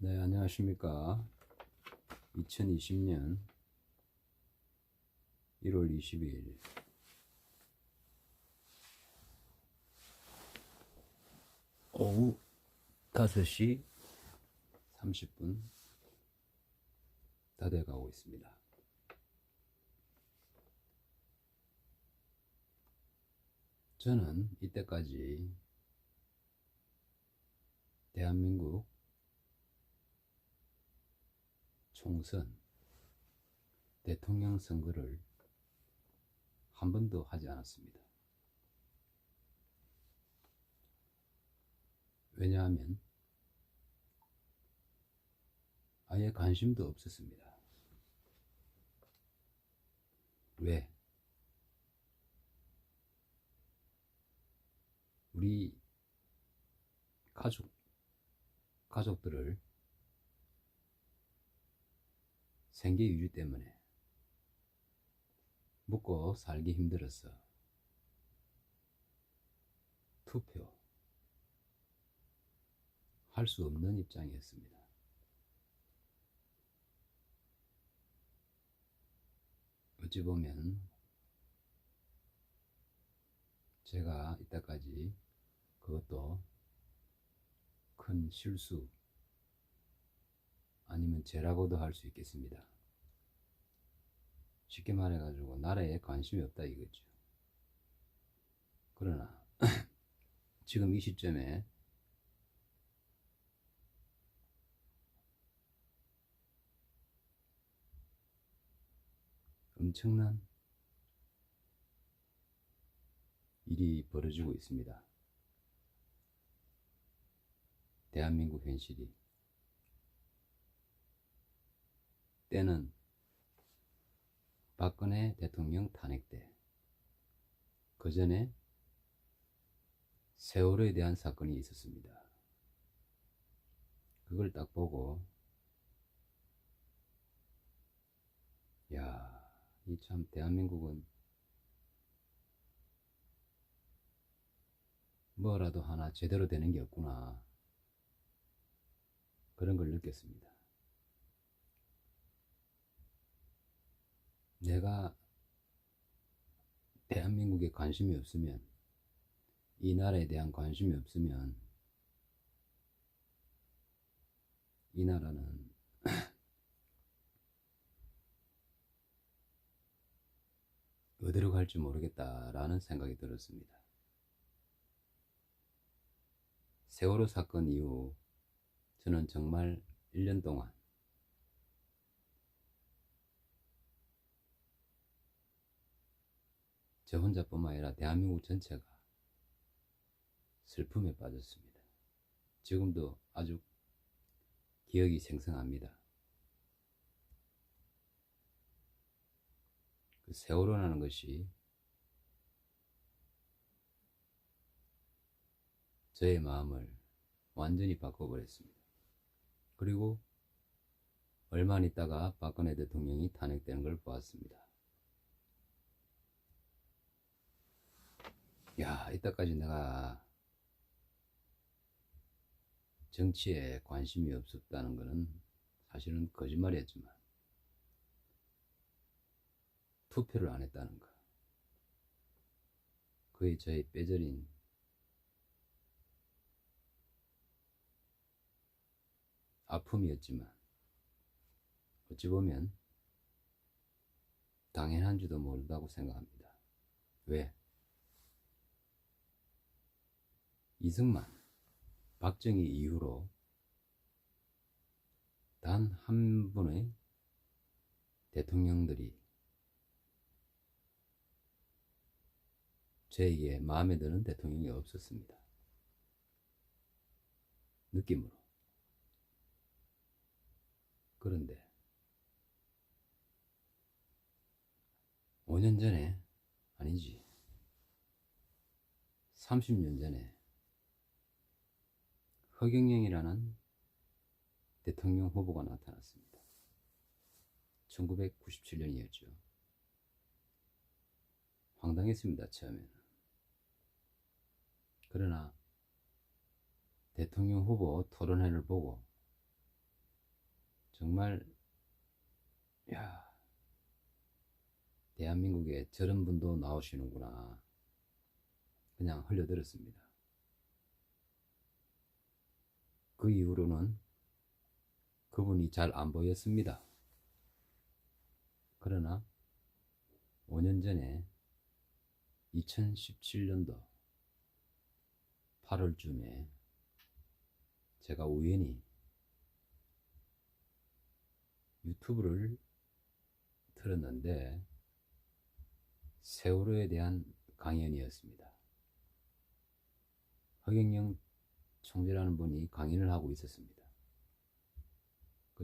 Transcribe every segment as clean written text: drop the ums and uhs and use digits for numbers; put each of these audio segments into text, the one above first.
네, 안녕하십니까. 2020년 1월 22일 오후 5시 30분 다 돼가고 있습니다. 저는 이때까지 대한민국 총선 대통령 선거를 한 번도 하지 않았습니다. 왜냐하면 아예 관심도 없었습니다. 왜? 우리 가족들을 생계 유지 때문에 먹고 살기 힘들어서 투표 할 수 없는 입장이었습니다. 어찌 보면 제가 이때까지 그것도 큰 실수 아니면 죄라고도 할 수 있겠습니다. 쉽게 말해가지고 나라에 관심이 없다 이거죠. 그러나 지금 이 시점에 엄청난 일이 벌어지고 있습니다. 대한민국 현실이. 때는 박근혜 대통령 탄핵 때, 그 전에 세월호에 대한 사건이 있었습니다. 그걸 딱 보고 야, 이 참 대한민국은 뭐라도 하나 제대로 되는 게 없구나, 그런 걸 느꼈습니다. 내가 대한민국에 관심이 없으면, 이 나라에 대한 관심이 없으면 이 나라는 어디로 갈지 모르겠다라는 생각이 들었습니다. 세월호 사건 이후 저는 정말 1년 동안 저 혼자뿐만 아니라 대한민국 전체가 슬픔에 빠졌습니다. 지금도 아주 기억이 생생합니다. 그 세월호라는 것이 저의 마음을 완전히 바꿔버렸습니다. 그리고 얼마 안 있다가 박근혜 대통령이 탄핵되는 걸 보았습니다. 야, 이때까지 내가 정치에 관심이 없었다는 것은 사실은 거짓말이었지만, 투표를 안 했다는 것, 그게 저의 뼈저린 아픔이었지만, 어찌 보면 당연한지도 모른다고 생각합니다. 왜? 이승만, 박정희 이후로 단 한 분의 대통령들이 저에게 마음에 드는 대통령이 없었습니다. 느낌으로. 그런데 5년 전에, 아니지, 30년 전에 허경영이라는 대통령 후보가 나타났습니다. 1997년이었죠. 황당했습니다, 처음에는. 그러나 대통령 후보 토론회를 보고 정말 야, 대한민국에 저런 분도 나오시는구나. 그냥 흘려들었습니다. 그 이후로는 그분이 잘 안 보였습니다. 그러나 5년 전에 2017년도 8월쯤에 제가 우연히 유튜브를 틀었는데 세월호에 대한 강연이었습니다. 허경영 총재라는 분이 강연을 하고 있었습니다.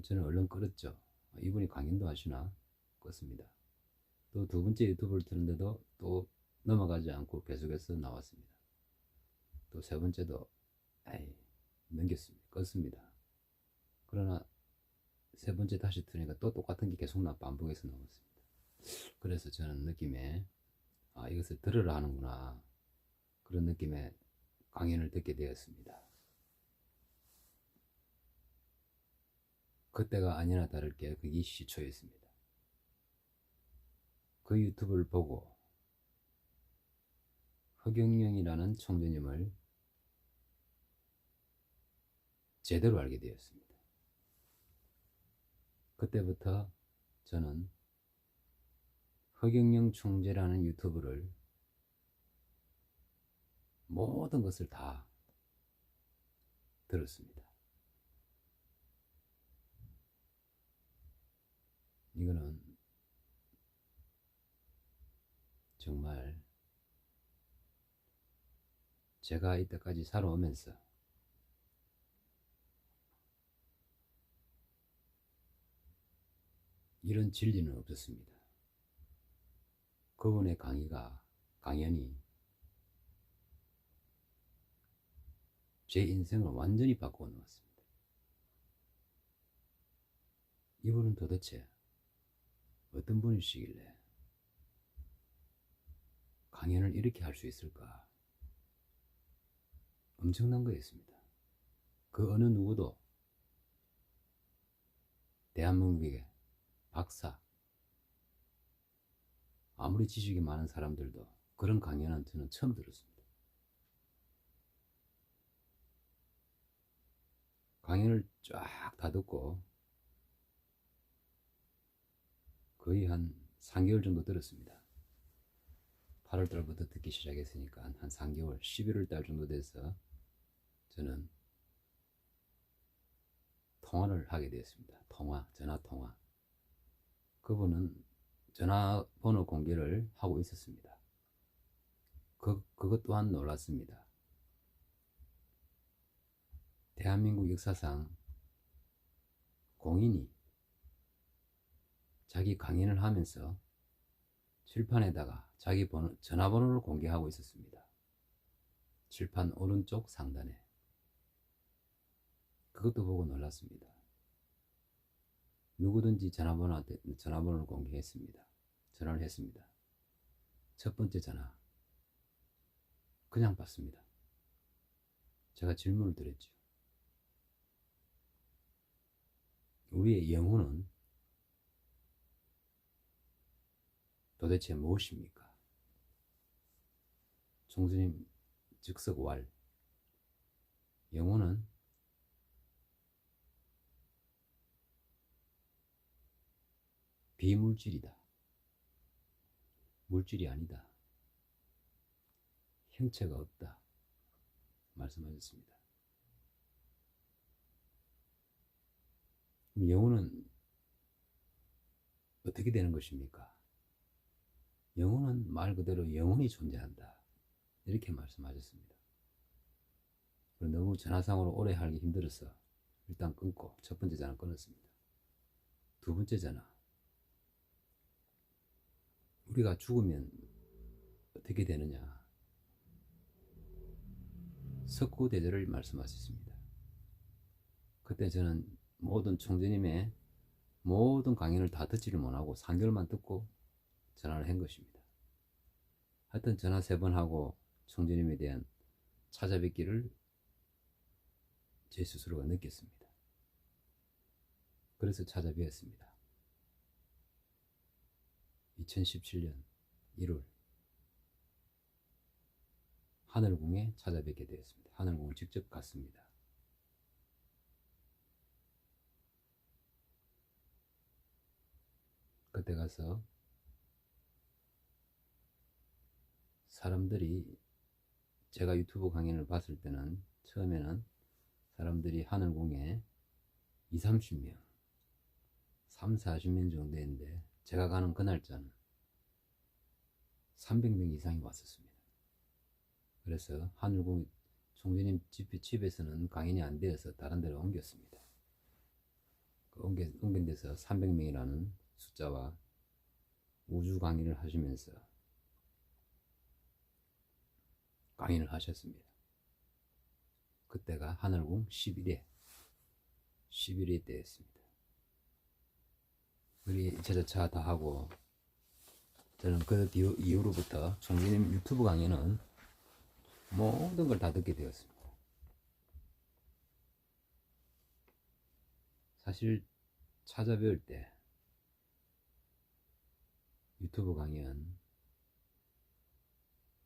저는 얼른 끌었죠. 이분이 강연도 하시나? 껐습니다. 또 두 번째 유튜브를 틀었는데도 또 넘어가지 않고 계속해서 나왔습니다. 또 세 번째도 넘겼습니다. 껐습니다. 그러나 세 번째 다시 틀으니까 또 똑같은 게 계속 반복해서 나왔습니다. 그래서 저는 느낌에 이것을 들으라 하는구나, 그런 느낌의 강연을 듣게 되었습니다. 그때가 아니나 다를게 그게 시초였습니다. 그 유튜브를 보고 허경영이라는 총재님을 제대로 알게 되었습니다. 그때부터 저는 허경영 총재라는 유튜브를 모든 것을 다 들었습니다. 이거는 정말 제가 이때까지 살아오면서 이런 진리는 없었습니다. 그분의 강연이 제 인생을 완전히 바꾸어 놓았습니다. 이분은 도대체 어떤 분이시길래 강연을 이렇게 할 수 있을까? 엄청난 거였습니다. 그 어느 누구도 대한민국의 박사, 아무리 지식이 많은 사람들도 그런 강연은 저는 처음 들었습니다. 강연을 쫙 다 듣고 거의 한 3개월 정도 들었습니다. 8월 달부터 듣기 시작했으니까 한 3개월, 11월 달 정도 돼서 저는 통화를 하게 되었습니다. 전화 통화. 그분은 전화번호 공개를 하고 있었습니다. 그것 또한 놀랐습니다. 대한민국 역사상 공인이 자기 강연을 하면서 칠판에다가 자기 전화번호를 공개하고 있었습니다. 칠판 오른쪽 상단에. 그것도 보고 놀랐습니다. 누구든지 전화번호를 공개했습니다. 전화를 했습니다. 첫 번째 전화 그냥 받습니다. 제가 질문을 드렸죠. 우리의 영혼은 도대체 무엇입니까? 총수님 즉석왈, 영혼은 비물질이다. 물질이 아니다. 형체가 없다. 말씀하셨습니다. 그럼 영혼은 어떻게 되는 것입니까? 영혼은 말 그대로 영혼이 존재한다. 이렇게 말씀하셨습니다. 너무 전화상으로 오래 하기 힘들어서 일단 끊고 첫 번째 전화 끊었습니다. 두 번째 전화, 우리가 죽으면 어떻게 되느냐, 석구대절을 말씀하셨습니다. 그때 저는 모든 총재님의 모든 강연을 다 듣지를 못하고 3개월만 듣고 전화를 한 것입니다. 하여튼 전화 3번 하고 총재님에 대한 찾아뵙기를 제 스스로가 느꼈습니다. 그래서 찾아뵈었습니다. 2017년 1월 하늘궁에 찾아뵙게 되었습니다. 하늘궁을 직접 갔습니다. 그때 가서 사람들이, 제가 유튜브 강연을 봤을 때는 처음에는 사람들이 하늘궁에 20, 30명, 3, 40명 정도 했는데 제가 가는 그날짜는 300명 이상이 왔었습니다. 그래서 하늘궁 총재님 집에서는 강연이 안 되어서 다른 데로 옮겼습니다. 옮긴 데서 300명이라는 숫자와 우주 강의를 하시면서 강의를 하셨습니다. 그때가 하늘궁 11회 때였습니다. 우리 제자차 다 하고 저는 그 이후로부터 총재님 유튜브 강의는 모든 걸 다 듣게 되었습니다. 사실 찾아뵐 때 유튜브 강연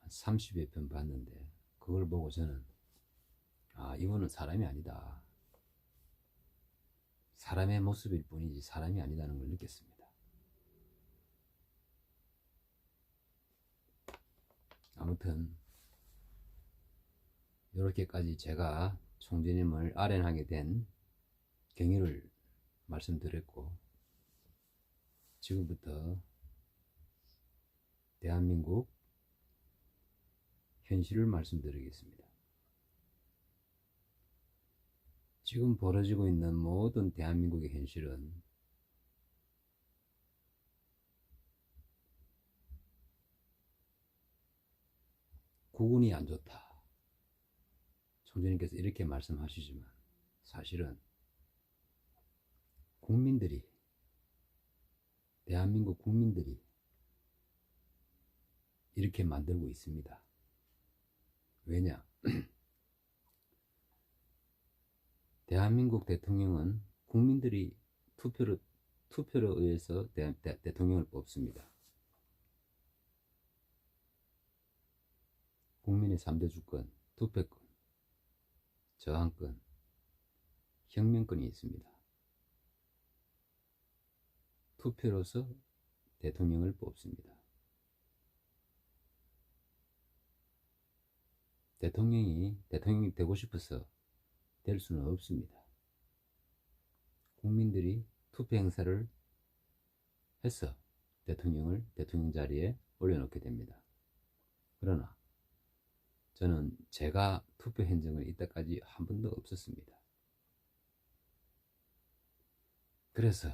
한 30여 편 봤는데 그걸 보고 저는 이거는 사람이 아니다. 사람의 모습일 뿐이지 사람이 아니다는 걸 느꼈습니다. 아무튼 이렇게까지 제가 총재님을 아련하게 된 경위를 말씀드렸고, 지금부터 대한민국 현실을 말씀드리겠습니다. 지금 벌어지고 있는 모든 대한민국의 현실은 국운이 안 좋다. 총재님께서 이렇게 말씀하시지만 사실은 국민들이, 대한민국 국민들이 이렇게 만들고 있습니다. 왜냐? 대한민국 대통령은 국민들이 투표로 의해서 대통령을 뽑습니다. 국민의 3대 주권, 투표권, 저항권, 혁명권이 있습니다. 투표로서 대통령을 뽑습니다. 대통령이 되고 싶어서 될 수는 없습니다. 국민들이 투표 행사를 해서 대통령을 대통령 자리에 올려놓게 됩니다. 그러나 저는 제가 투표한 적은 이때까지 한 번도 없었습니다. 그래서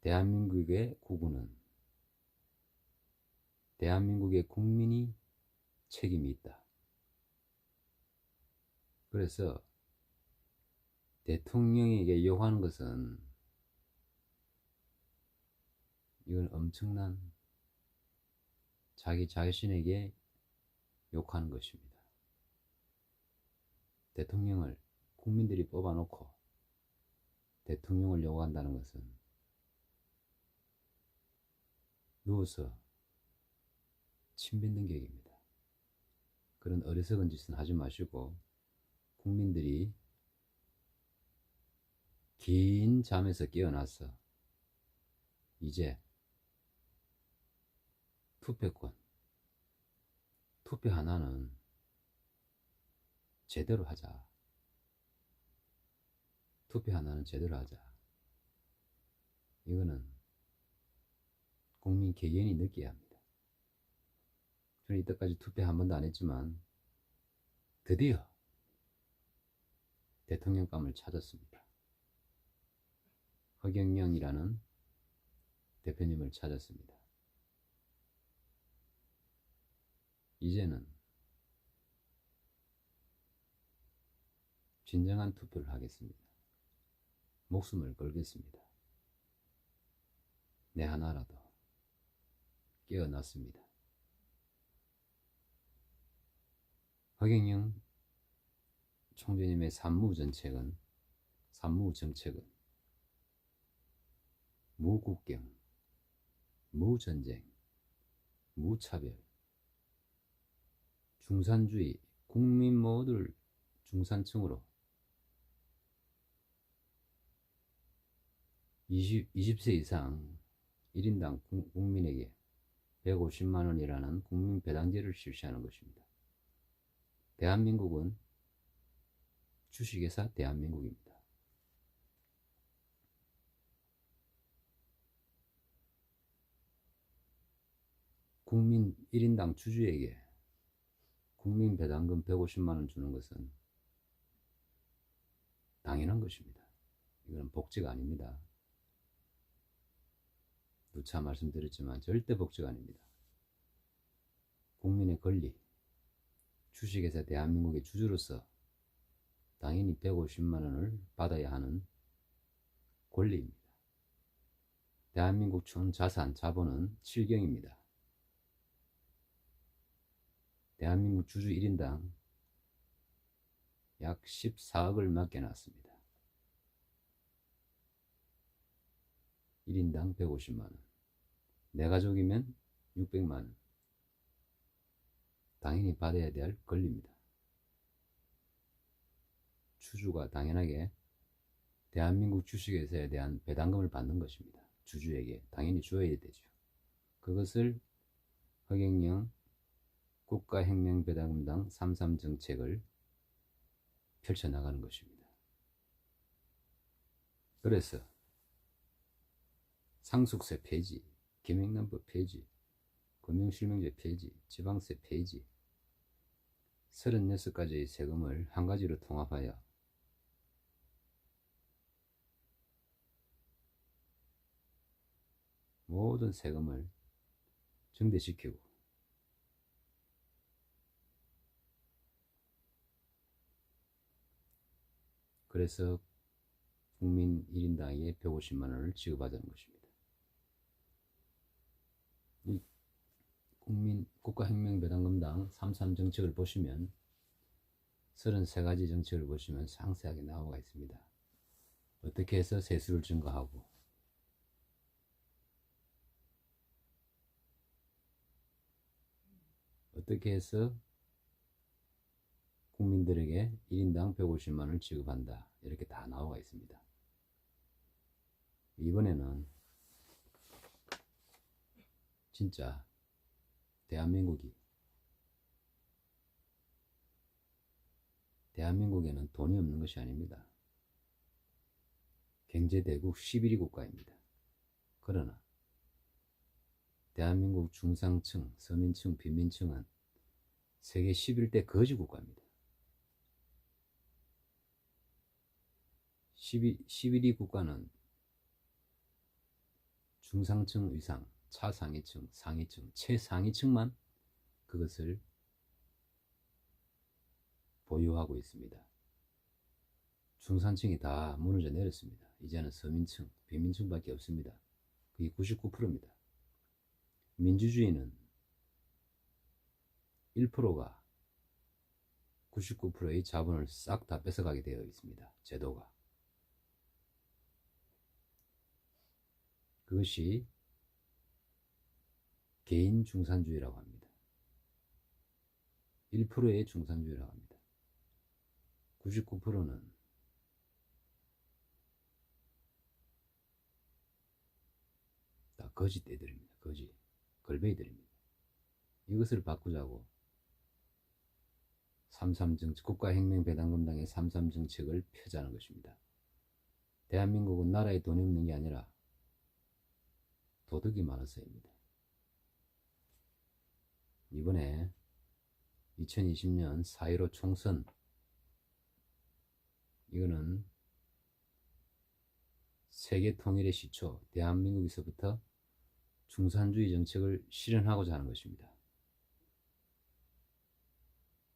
대한민국의 국군은 대한민국의 국민이 책임이 있다. 그래서 대통령에게 요구하는 것은 이건 엄청난 자기 자신에게 욕하는 것입니다. 대통령을 국민들이 뽑아놓고 대통령을 요구한다는 것은 누워서 침 뱉는 격입니다. 그런 어리석은 짓은 하지 마시고 국민들이 긴 잠에서 깨어나서 이제 투표권, 투표 하나는 제대로 하자. 투표 하나는 제대로 하자. 이거는 국민 개개인이 느껴야 합니다. 저는 이때까지 투표 한 번도 안 했지만 드디어 대통령감을 찾았습니다. 허경영이라는 대표님을 찾았습니다. 이제는 진정한 투표를 하겠습니다. 목숨을 걸겠습니다. 내 하나라도 깨어났습니다. 허경영 총재님의 산무전책은 산무 정책은 무국경, 무전쟁, 무차별, 중산주의, 국민 모두를 중산층으로 20세 이상 1인당 국민에게 150만 원이라는 국민 배당제를 실시하는 것입니다. 대한민국은 주식회사 대한민국입니다. 국민 1인당 주주에게 국민 배당금 150만 원 주는 것은 당연한 것입니다. 이건 복지가 아닙니다. 누차 말씀드렸지만 절대 복지가 아닙니다. 국민의 권리, 주식회사 대한민국의 주주로서 당연히 150만 원을 받아야 하는 권리입니다. 대한민국 총 자산, 자본은 7경입니다. 대한민국 주주 1인당 약 14억을 맡겨놨습니다. 1인당 150만 원. 내 가족이면 600만 원. 당연히 받아야 될 권리입니다. 주주가 당연하게 대한민국 주식회사에 대한 배당금을 받는 것입니다. 주주에게 당연히 줘야 되죠. 그것을 허경영 국가혁명배당금당 33 정책을 펼쳐나가는 것입니다. 그래서 상속세 폐지, 김영란법 폐지, 금융실명제 폐지, 지방세 폐지, 36가지의 세금을 한 가지로 통합하여 모든 세금을 증대시키고 그래서 국민 1인당에게 150만 원을 지급하자는 것입니다. 이 국민 국가혁명배당금당 33 정책을 보시면 33가지 정책을 보시면 상세하게 나와 있습니다. 어떻게 해서 세수를 증가하고 어떻게 해서 국민들에게 1인당 150만 원을 지급한다. 이렇게 다 나와 있습니다. 이번에는 진짜 대한민국에는 돈이 없는 것이 아닙니다. 경제대국 11위 국가입니다. 그러나 대한민국 중상층, 서민층, 빈민층은 세계 11대 거지 국가입니다. 11위 국가는 중상층 이상, 차상위층, 상위층, 최상위층만 그것을 보유하고 있습니다. 중산층이 다 무너져 내렸습니다. 이제는 서민층, 빈민층밖에 없습니다. 그게 99%입니다. 민주주의는 1%가 99%의 자본을 싹 다 뺏어가게 되어 있습니다. 제도가. 그것이 개인 중산주의라고 합니다. 1%의 중산주의라고 합니다. 99%는 다 거지떼들입니다. 거지, 걸베이들입니다. 이것을 바꾸자고 33 정책, 국가혁명배당금당의 33 정책을 펴자는 것입니다. 대한민국은 나라에 돈이 없는 게 아니라 도덕이 많아서입니다. 이번에 2020년 4.15 총선, 이거는 세계 통일의 시초, 대한민국에서부터 중산주의 정책을 실현하고자 하는 것입니다.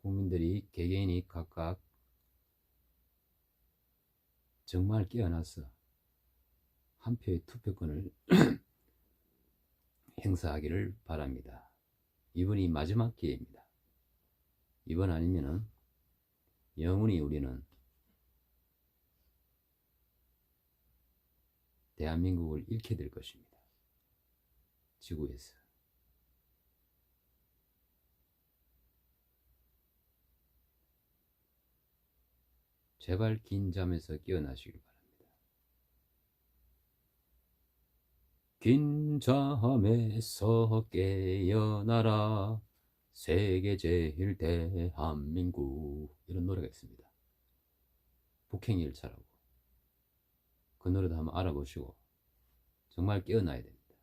국민들이 개개인이 각각 정말 깨어나서 한 표의 투표권을 행사하기를 바랍니다. 이번이 마지막 기회입니다. 이번 아니면은 영원히 우리는 대한민국을 잃게 될 것입니다. 지구에서. 제발 긴 잠에서 깨어나시길 바랍니다. 긴 잠에서 깨어나라 세계 제일 대한민국, 이런 노래가 있습니다. 북행일차라고. 그 노래도 한번 알아보시고 정말 깨어나야 됩니다.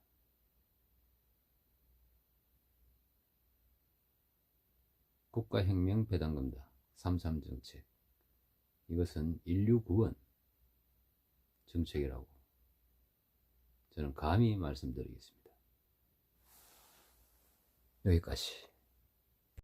국가혁명 배당금다 3.3 정책, 이것은 인류 구원 정책이라고 저는 감히 말씀드리겠습니다. 여기까지.